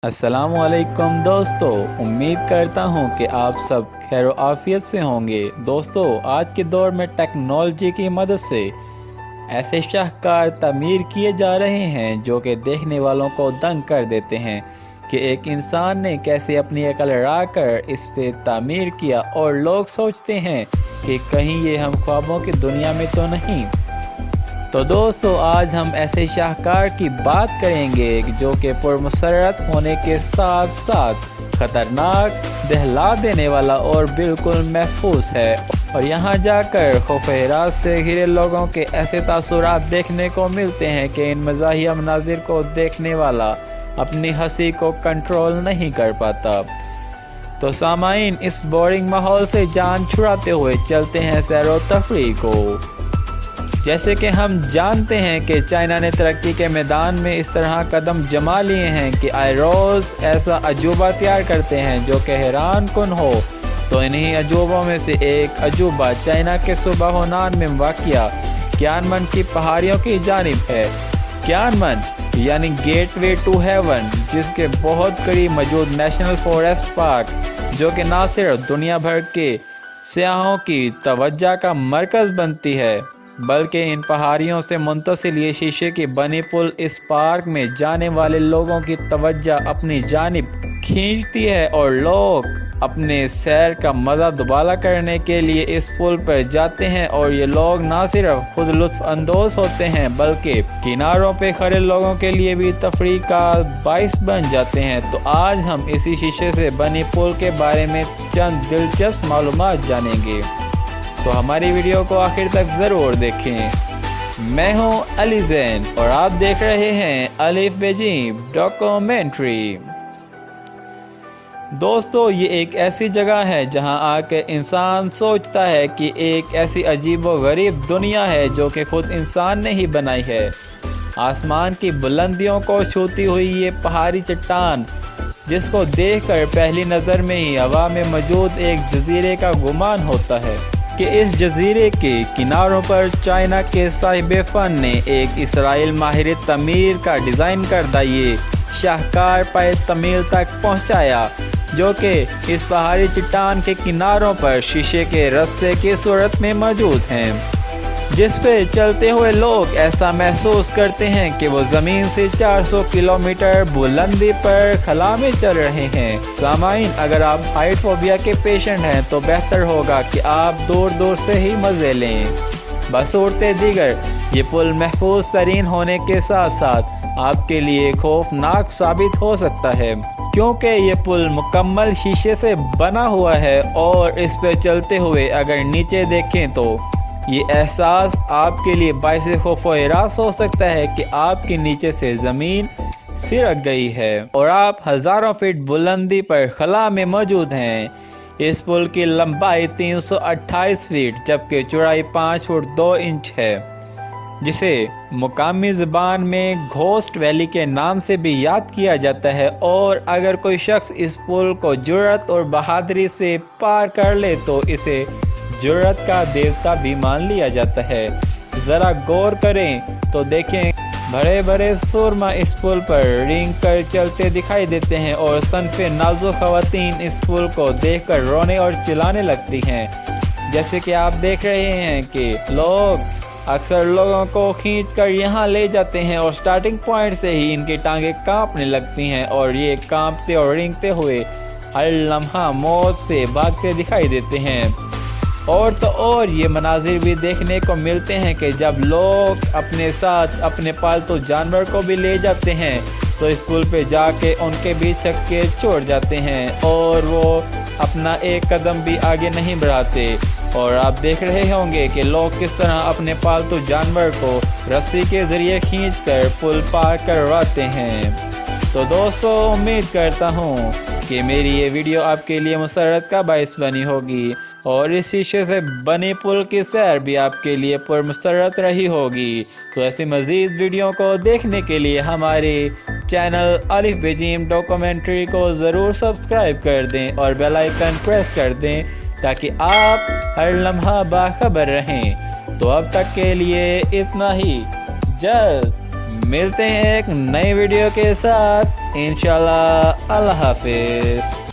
السلام علیکم دوستو، امید کرتا ہوں کہ آپ سب خیر و عافیت سے ہوں گے۔ دوستو، آج کے دور میں ٹیکنالوجی کی مدد سے ایسے شاہکار تعمیر کیے جا رہے ہیں جو کہ دیکھنے والوں کو دنگ کر دیتے ہیں کہ ایک انسان نے کیسے اپنی عقل لڑا کر اس سے تعمیر کیا، اور لوگ سوچتے ہیں کہ کہیں یہ ہم خوابوں کی دنیا میں تو نہیں۔ تو دوستو، آج ہم ایسے شاہکار کی بات کریں گے جو کہ پرمسرت ہونے کے ساتھ ساتھ خطرناک، دہلا دینے والا اور بالکل محفوظ ہے، اور یہاں جا کر خوف ہراس سے گھرے لوگوں کے ایسے تاثرات دیکھنے کو ملتے ہیں کہ ان مزاحیہ مناظر کو دیکھنے والا اپنی ہنسی کو کنٹرول نہیں کر پاتا۔ تو سامعین، اس بورنگ ماحول سے جان چھڑاتے ہوئے چلتے ہیں سیر و تفریح کو۔ جیسے کہ ہم جانتے ہیں کہ چائنا نے ترقی کے میدان میں اس طرح قدم جما لیے ہیں کہ آئے روز ایسا عجوبہ تیار کرتے ہیں جو کہ حیران کن ہو۔ تو انہی عجوبوں میں سے ایک عجوبہ چائنا کے صوبہ ہونان میں واقع کیانمن کی پہاڑیوں کی جانب ہے۔ کیانمن یعنی گیٹ وے ٹو ہیون، جس کے بہت قریب موجود نیشنل فوریسٹ پارک، جو کہ نہ صرف دنیا بھر کے سیاحوں کی توجہ کا مرکز بنتی ہے بلکہ ان پہاڑیوں سے منتقل یہ شیشے کی بنی پل اس پارک میں جانے والے لوگوں کی توجہ اپنی جانب کھینچتی ہے، اور لوگ اپنے سیر کا مزہ دوبارہ کرنے کے لیے اس پل پر جاتے ہیں، اور یہ لوگ نہ صرف خود لطف اندوز ہوتے ہیں بلکہ کناروں پہ کھڑے لوگوں کے لیے بھی تفریح کا باعث بن جاتے ہیں۔ تو آج ہم اسی شیشے سے بنی پل کے بارے میں چند دلچسپ معلومات جانیں گے، تو ہماری ویڈیو کو آخر تک ضرور دیکھیں۔ میں ہوں علی زین اور آپ دیکھ رہے ہیں الف بیجنگ ڈاکومنٹری۔ دوستو، یہ ایک ایسی جگہ ہے جہاں آ کے انسان سوچتا ہے کہ ایک ایسی عجیب و غریب دنیا ہے جو کہ خود انسان نے ہی بنائی ہے۔ آسمان کی بلندیوں کو چھوتی ہوئی یہ پہاڑی چٹان، جس کو دیکھ کر پہلی نظر میں ہی ہوا میں موجود ایک جزیرے کا گمان ہوتا ہے کہ اس جزیرے کے کناروں پر چائنا کے صاحب فن نے ایک اسرائیل ماہر تعمیر کا ڈیزائن کردہ یہ شاہکار پائے تعمیر تک پہنچایا، جو کہ اس پہاڑی چٹان کے کناروں پر شیشے کے رسے کی صورت میں موجود ہیں، جس پہ چلتے ہوئے لوگ ایسا محسوس کرتے ہیں کہ وہ زمین سے 400 کلومیٹر بلندی پر خلا میں چل رہے ہیں۔ سامعین، اگر آپ ہائٹ فوبیا کے پیشنٹ ہیں تو بہتر ہوگا کہ آپ دور دور سے ہی مزے لیں۔ بصورت دیگر، یہ پل محفوظ ترین ہونے کے ساتھ ساتھ آپ کے لیے خوفناک ثابت ہو سکتا ہے، کیونکہ یہ پل مکمل شیشے سے بنا ہوا ہے، اور اس پہ چلتے ہوئے اگر نیچے دیکھیں تو یہ احساس آپ کے لیے باعث خوف و ہراس ہو سکتا ہے کہ آپ کے نیچے سے زمین سرک گئی ہے اور آپ ہزاروں فٹ بلندی پر خلا میں موجود ہیں۔ اس پل کی لمبائی 328 فٹ جبکہ چوڑائی 5 فٹ 2 انچ ہے، جسے مقامی زبان میں گھوسٹ ویلی کے نام سے بھی یاد کیا جاتا ہے، اور اگر کوئی شخص اس پل کو جرأت اور بہادری سے پار کر لے تو اسے جرأت کا دیوتا بھی مان لیا جاتا ہے۔ ذرا غور کریں تو دیکھیں، بڑے بڑے سورما اس پل پر رینگ کر چلتے دکھائی دیتے ہیں، اور صنف نازک خواتین اس پل کو دیکھ کر رونے اور چلانے لگتی ہیں۔ جیسے کہ آپ دیکھ رہے ہیں کہ لوگ اکثر لوگوں کو کھینچ کر یہاں لے جاتے ہیں، اور سٹارٹنگ پوائنٹ سے ہی ان کی ٹانگیں کانپنے لگتی ہیں، اور یہ کانپتے اور رینگتے ہوئے ہر لمحہ موت سے بھاگتے دکھائی دیتے ہیں۔ اور تو اور یہ مناظر بھی دیکھنے کو ملتے ہیں کہ جب لوگ اپنے ساتھ اپنے پالتو جانور کو بھی لے جاتے ہیں تو اس پل پہ جا کے ان کے بھی چکے چھوڑ جاتے ہیں، اور وہ اپنا ایک قدم بھی آگے نہیں بڑھاتے، اور آپ دیکھ رہے ہوں گے کہ لوگ کس طرح اپنے پالتو جانور کو رسی کے ذریعے کھینچ کر پل پار کرواتے ہیں۔ تو دوستو، امید کرتا ہوں کہ میری یہ ویڈیو آپ کے لیے مسرت کا باعث بنی ہوگی، اور اس شیشے سے بنی پل کی سیر بھی آپ کے لیے پرمسرت رہی ہوگی۔ تو ایسی مزید ویڈیو کو دیکھنے کے لیے ہمارے چینل الف بیجنگ ڈاکومنٹری کو ضرور سبسکرائب کر دیں اور بیل آئیکن پریس کر دیں تاکہ آپ ہر لمحہ باخبر رہیں۔ تو اب تک کے لیے اتنا ہی، جلد ملتے ہیں ایک نئی ویڈیو کے ساتھ۔ انشاءاللہ اللہ حافظ.